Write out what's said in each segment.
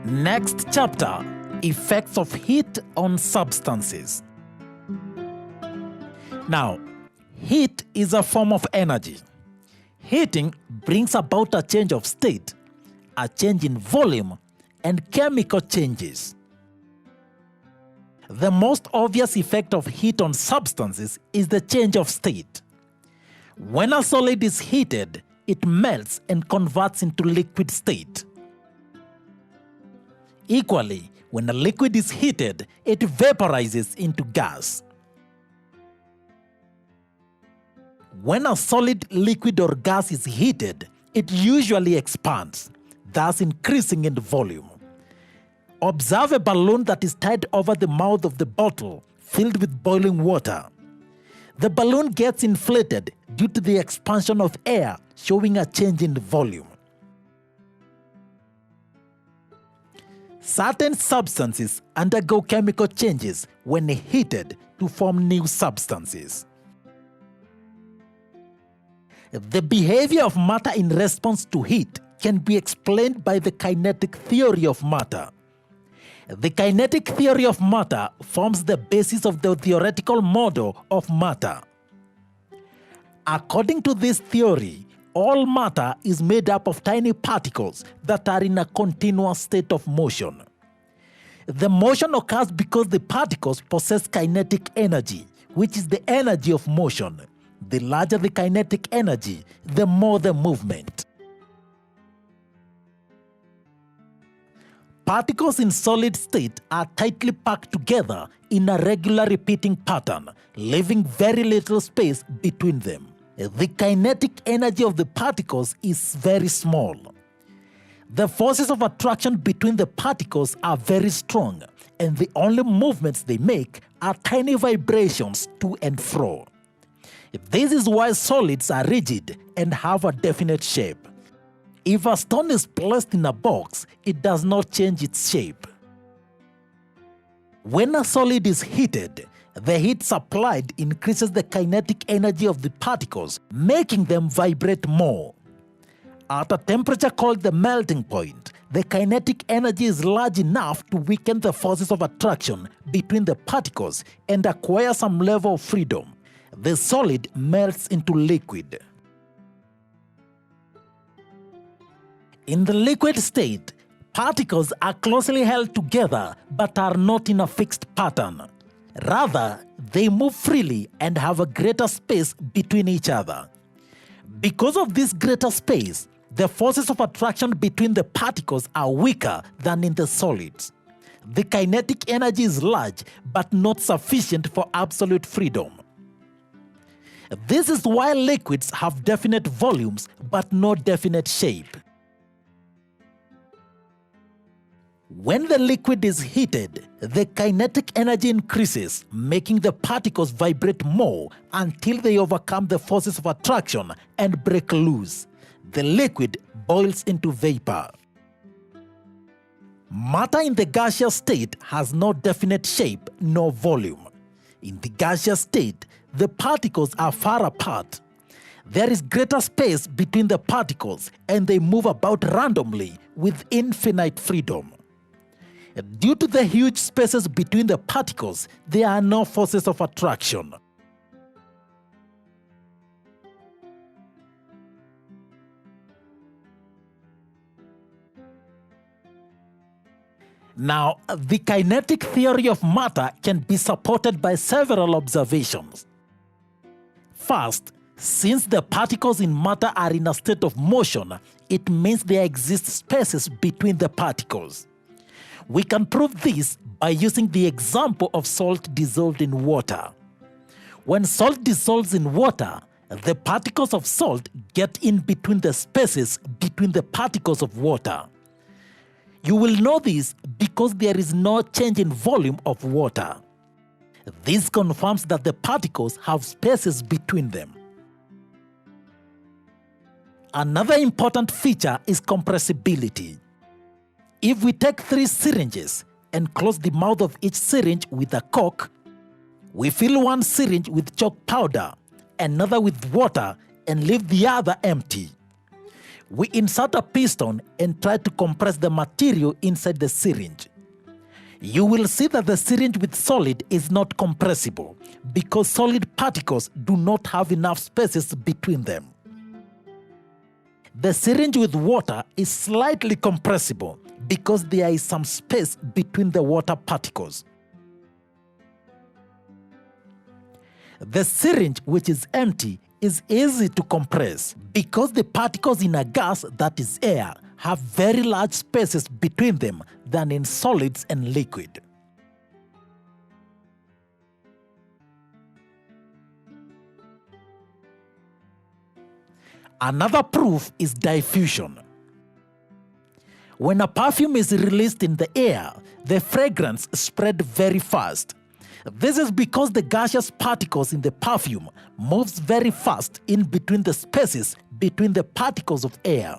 Next chapter, effects of heat on substances. Now, heat is a form of energy. Heating brings about a change of state, a change in volume, and chemical changes. The most obvious effect of heat on substances is the change of state. When a solid is heated, it melts and converts into liquid state. Equally, when a liquid is heated, it vaporizes into gas. When a solid, liquid, or gas is heated, it usually expands, thus increasing in volume. Observe a balloon that is tied over the mouth of the bottle, filled with boiling water. The balloon gets inflated due to the expansion of air, showing a change in volume. Certain substances undergo chemical changes when heated to form new substances. The behavior of matter in response to heat can be explained by the kinetic theory of matter. The kinetic theory of matter forms the basis of the theoretical model of matter. According to this theory, all matter is made up of tiny particles that are in a continuous state of motion. The motion occurs because the particles possess kinetic energy, which is the energy of motion. The larger the kinetic energy, the more the movement. Particles in solid state are tightly packed together in a regular repeating pattern, leaving very little space between them. The kinetic energy of the particles is very small. The forces of attraction between the particles are very strong, and the only movements they make are tiny vibrations to and fro. This is why solids are rigid and have a definite shape. If a stone is placed in a box, it does not change its shape. When a solid is heated, the heat supplied increases the kinetic energy of the particles, making them vibrate more. At a temperature called the melting point, the kinetic energy is large enough to weaken the forces of attraction between the particles and acquire some level of freedom. The solid melts into liquid. In the liquid state, particles are closely held together but are not in a fixed pattern. Rather, they move freely and have a greater space between each other. Because of this greater space, the forces of attraction between the particles are weaker than in the solids. The kinetic energy is large but not sufficient for absolute freedom. This is why liquids have definite volumes but no definite shape. When the liquid is heated, the kinetic energy increases, making the particles vibrate more until they overcome the forces of attraction and break loose. The liquid boils into vapor. Matter in the gaseous state has no definite shape nor volume. In the gaseous state, the particles are far apart. There is greater space between the particles and they move about randomly with infinite freedom. Due to the huge spaces between the particles, there are no forces of attraction. Now, the kinetic theory of matter can be supported by several observations. First, since the particles in matter are in a state of motion, it means there exist spaces between the particles. We can prove this by using the example of salt dissolved in water. When salt dissolves in water, the particles of salt get in between the spaces between the particles of water. You will know this because there is no change in volume of water. This confirms that the particles have spaces between them. Another important feature is compressibility. If we take 3 syringes and close the mouth of each syringe with a cork, we fill one syringe with chalk powder, another with water, and leave the other empty. We insert a piston and try to compress the material inside the syringe. You will see that the syringe with solid is not compressible because solid particles do not have enough spaces between them. The syringe with water is slightly compressible because there is some space between the water particles. The syringe, which is empty, is easy to compress because the particles in a gas, that is air, have very large spaces between them than in solids and liquid. Another proof is diffusion. When a perfume is released in the air, the fragrance spreads very fast. This is because the gaseous particles in the perfume moves very fast in between the spaces between the particles of air.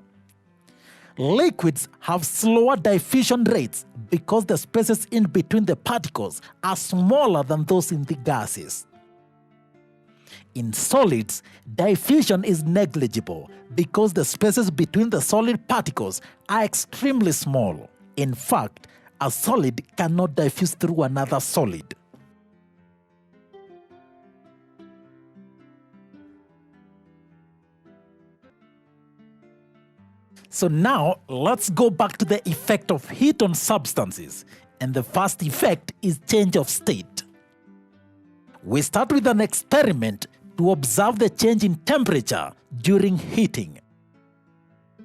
Liquids have slower diffusion rates because the spaces in between the particles are smaller than those in the gases. In solids, diffusion is negligible because the spaces between the solid particles are extremely small. In fact, a solid cannot diffuse through another solid. So now, let's go back to the effect of heat on substances, and the first effect is change of state. We start with an experiment to observe the change in temperature during heating.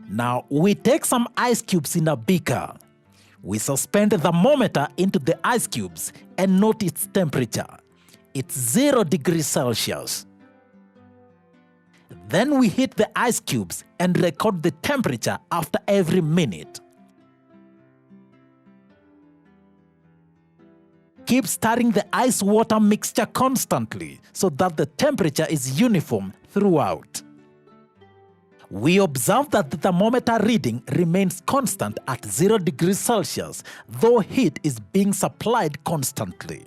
Now, we take some ice cubes in a beaker. We suspend the thermometer into the ice cubes and note its temperature. It's 0 degrees Celsius. Then we heat the ice cubes and record the temperature after every minute. Keep stirring the ice-water mixture constantly so that the temperature is uniform throughout. We observe that the thermometer reading remains constant at 0 degrees Celsius, though heat is being supplied constantly.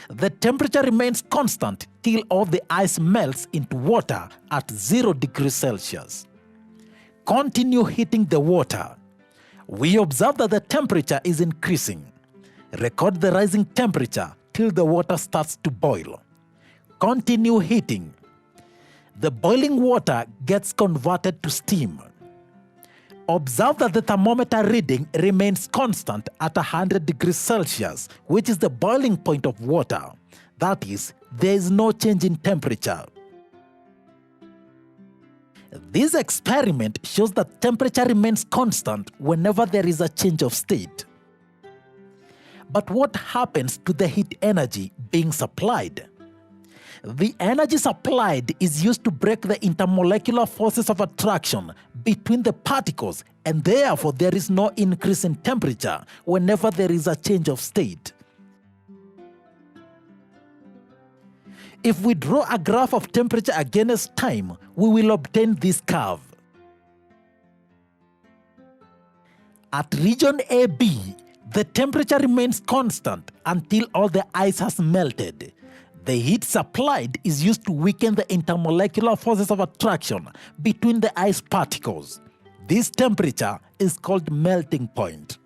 The temperature remains constant till all the ice melts into water at 0 degrees Celsius. Continue heating the water. We observe that the temperature is increasing. Record the rising temperature till the water starts to boil. Continue heating. The boiling water gets converted to steam. Observe that the thermometer reading remains constant at 100 degrees Celsius, which is the boiling point of water. That is, there is no change in temperature. This experiment shows that temperature remains constant whenever there is a change of state. But what happens to the heat energy being supplied? The energy supplied is used to break the intermolecular forces of attraction between the particles, and therefore there is no increase in temperature whenever there is a change of state. If we draw a graph of temperature against time, we will obtain this curve. At region AB, the temperature remains constant until all the ice has melted. The heat supplied is used to weaken the intermolecular forces of attraction between the ice particles. This temperature is called melting point.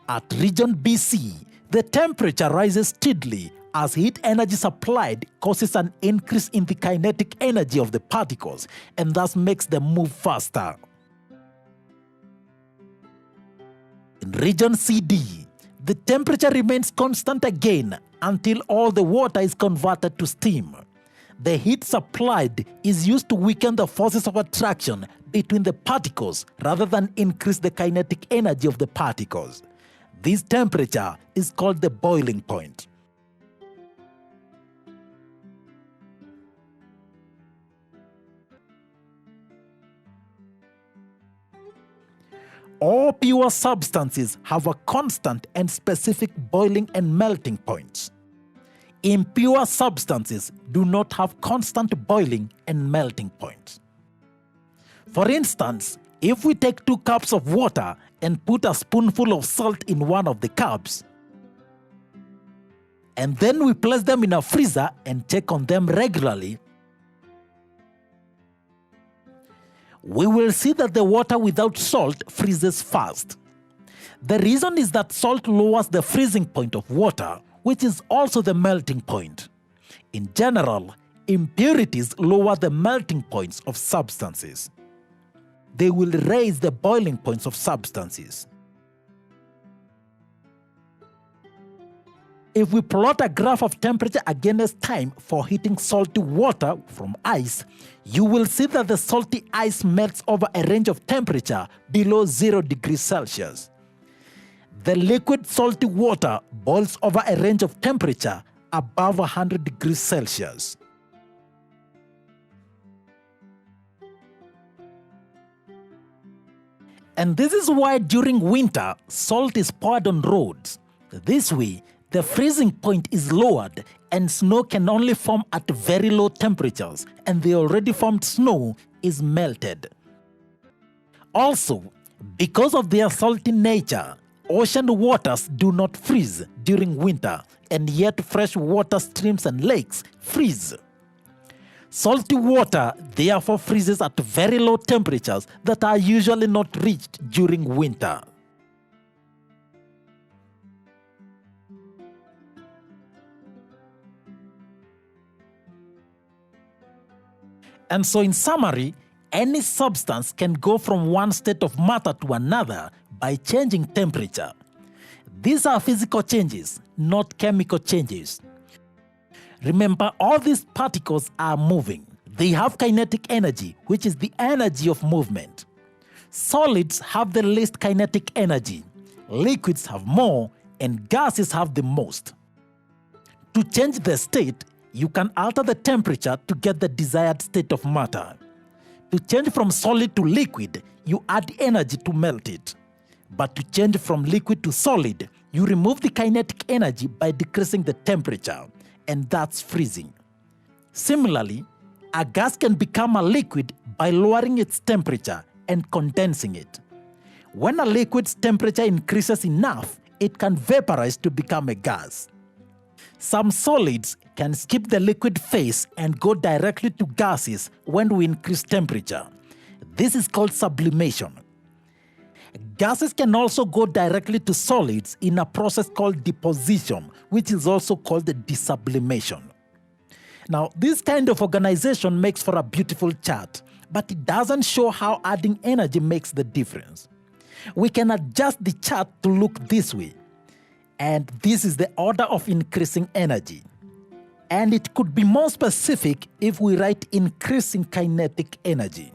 At region BC, the temperature rises steadily as heat energy supplied causes an increase in the kinetic energy of the particles and thus makes them move faster. In region CD, the temperature remains constant again until all the water is converted to steam. The heat supplied is used to weaken the forces of attraction between the particles rather than increase the kinetic energy of the particles. This temperature is called the boiling point. All pure substances have a constant and specific boiling and melting points. Impure substances do not have constant boiling and melting points. For instance, if we take 2 cups of water and put a spoonful of salt in one of the cups, and then we place them in a freezer and check on them regularly, we will see that the water without salt freezes fast. The reason is that salt lowers the freezing point of water, which is also the melting point. In general, impurities lower the melting points of substances. They will raise the boiling points of substances. If we plot a graph of temperature against time for heating salty water from ice, you will see that the salty ice melts over a range of temperature below 0 degrees Celsius. The liquid salty water boils over a range of temperature above 100 degrees Celsius. And this is why during winter, salt is poured on roads. This way, the freezing point is lowered and snow can only form at very low temperatures, and the already formed snow is melted. Also, because of their salty nature, ocean waters do not freeze during winter, and yet fresh water streams and lakes freeze. Salty water therefore freezes at very low temperatures that are usually not reached during winter. And so in summary, any substance can go from one state of matter to another by changing temperature. These are physical changes, not chemical changes. Remember, all these particles are moving. They have kinetic energy, which is the energy of movement. Solids have the least kinetic energy, liquids have more, and gases have the most. To change the state, you can alter the temperature to get the desired state of matter. To change from solid to liquid, you add energy to melt it. But to change from liquid to solid, you remove the kinetic energy by decreasing the temperature, and that's freezing. Similarly, a gas can become a liquid by lowering its temperature and condensing it. When a liquid's temperature increases enough, it can vaporize to become a gas. Some solids can skip the liquid phase and go directly to gases when we increase temperature. This is called sublimation. Gases can also go directly to solids in a process called deposition, which is also called desublimation. Now, this kind of organization makes for a beautiful chart, but it doesn't show how adding energy makes the difference. We can adjust the chart to look this way. And this is the order of increasing energy. And it could be more specific if we write increasing kinetic energy.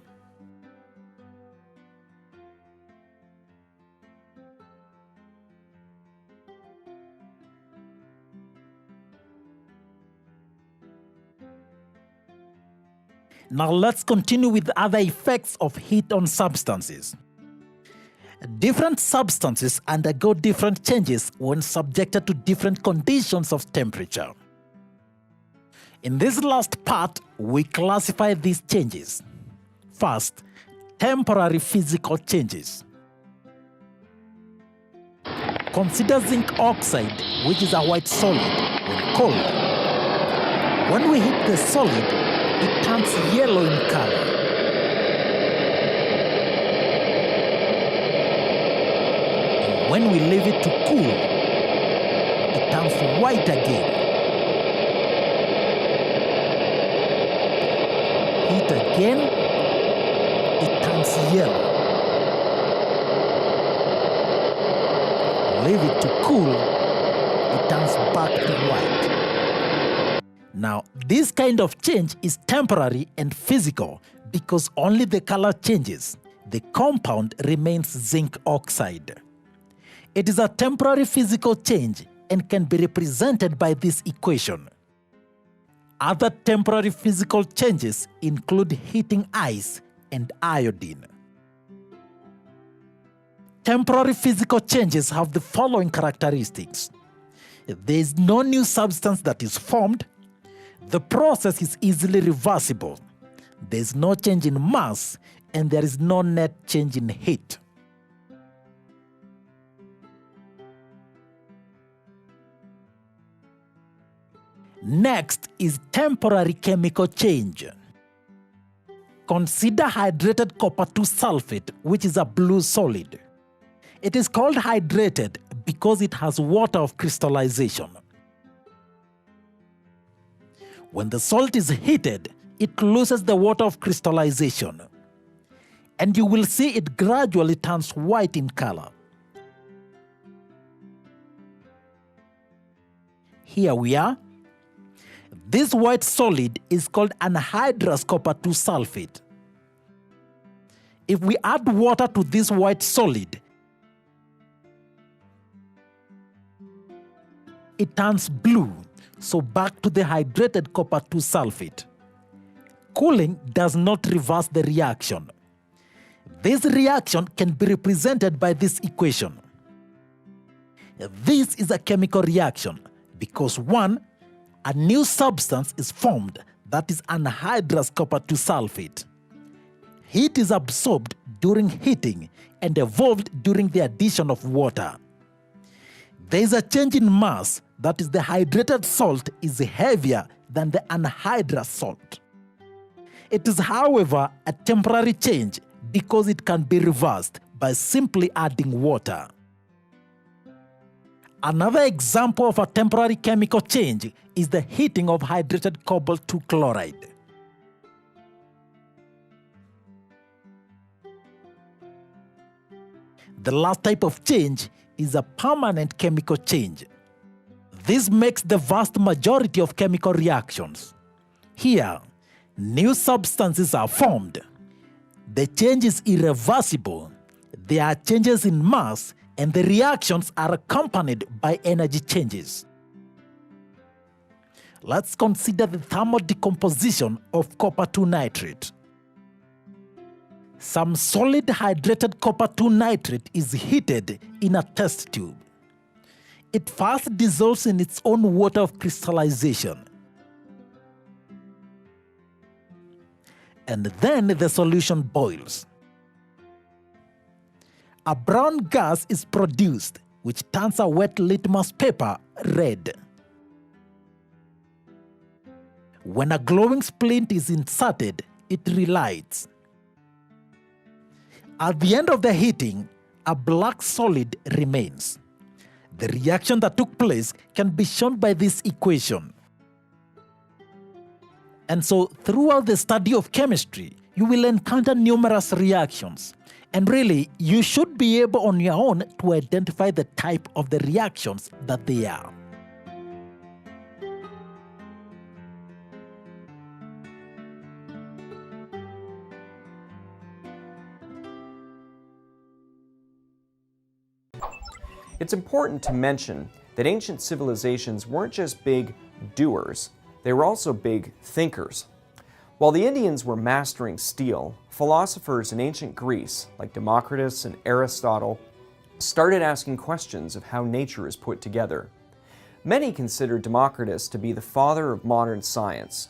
Now let's continue with other effects of heat on substances. Different substances undergo different changes when subjected to different conditions of temperature. In this last part, we classify these changes. First, temporary physical changes. Consider zinc oxide, which is a white solid, when cold. When we heat the solid, it turns yellow in color. When we leave it to cool, it turns white again. Heat again, it turns yellow. Leave it to cool, it turns back to white. Now, this kind of change is temporary and physical because only the color changes. The compound remains zinc oxide. It is a temporary physical change and can be represented by this equation. Other temporary physical changes include heating ice and iodine. Temporary physical changes have the following characteristics. There is no new substance that is formed. The process is easily reversible. There is no change in mass, and there is no net change in heat. Next is temporary chemical change. Consider hydrated copper 2 sulfate, which is a blue solid. It is called hydrated because it has water of crystallization. When the salt is heated, it loses the water of crystallization, and you will see it gradually turns white in color. Here we are. This white solid is called anhydrous copper 2 sulfate. If we add water to this white solid, it turns blue, so back to the hydrated copper 2 sulfate. Cooling does not reverse the reaction. This reaction can be represented by this equation. This is a chemical reaction because 1, a new substance is formed that is anhydrous copper 2 sulfate. Heat is absorbed during heating and evolved during the addition of water. There is a change in mass, that is, the hydrated salt is heavier than the anhydrous salt. It is, however, a temporary change because it can be reversed by simply adding water. Another example of a temporary chemical change is the heating of hydrated cobalt 2 chloride. The last type of change is a permanent chemical change. This makes the vast majority of chemical reactions. Here, new substances are formed. The change is irreversible. There are changes in mass, and the reactions are accompanied by energy changes. Let's consider the thermal decomposition of copper 2 nitrate. Some solid hydrated copper 2 nitrate is heated in a test tube. It first dissolves in its own water of crystallization, and then the solution boils. A brown gas is produced, which turns a wet litmus paper red. When a glowing splint is inserted, it relights. At the end of the heating, a black solid remains. The reaction that took place can be shown by this equation. And so, throughout the study of chemistry, you will encounter numerous reactions. And really, you should be able on your own to identify the type of the reactions that they are. It's important to mention that ancient civilizations weren't just big doers, they were also big thinkers. While the Indians were mastering steel, philosophers in ancient Greece, like Democritus and Aristotle, started asking questions of how nature is put together. Many consider Democritus to be the father of modern science.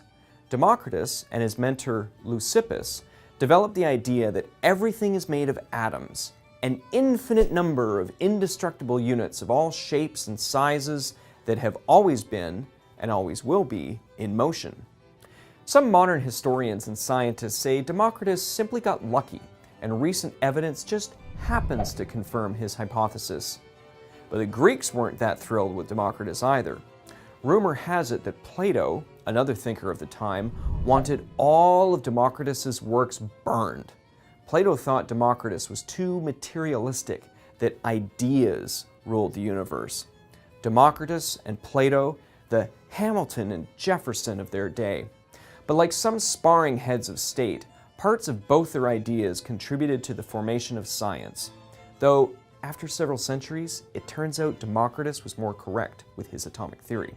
Democritus and his mentor Leucippus developed the idea that everything is made of atoms, an infinite number of indestructible units of all shapes and sizes that have always been, and always will be, in motion. Some modern historians and scientists say Democritus simply got lucky, and recent evidence just happens to confirm his hypothesis. But the Greeks weren't that thrilled with Democritus either. Rumor has it that Plato, another thinker of the time, wanted all of Democritus's works burned. Plato thought Democritus was too materialistic, that ideas ruled the universe. Democritus and Plato, the Hamilton and Jefferson of their day. But like some sparring heads of state, parts of both their ideas contributed to the formation of science. Though, after several centuries, it turns out Democritus was more correct with his atomic theory.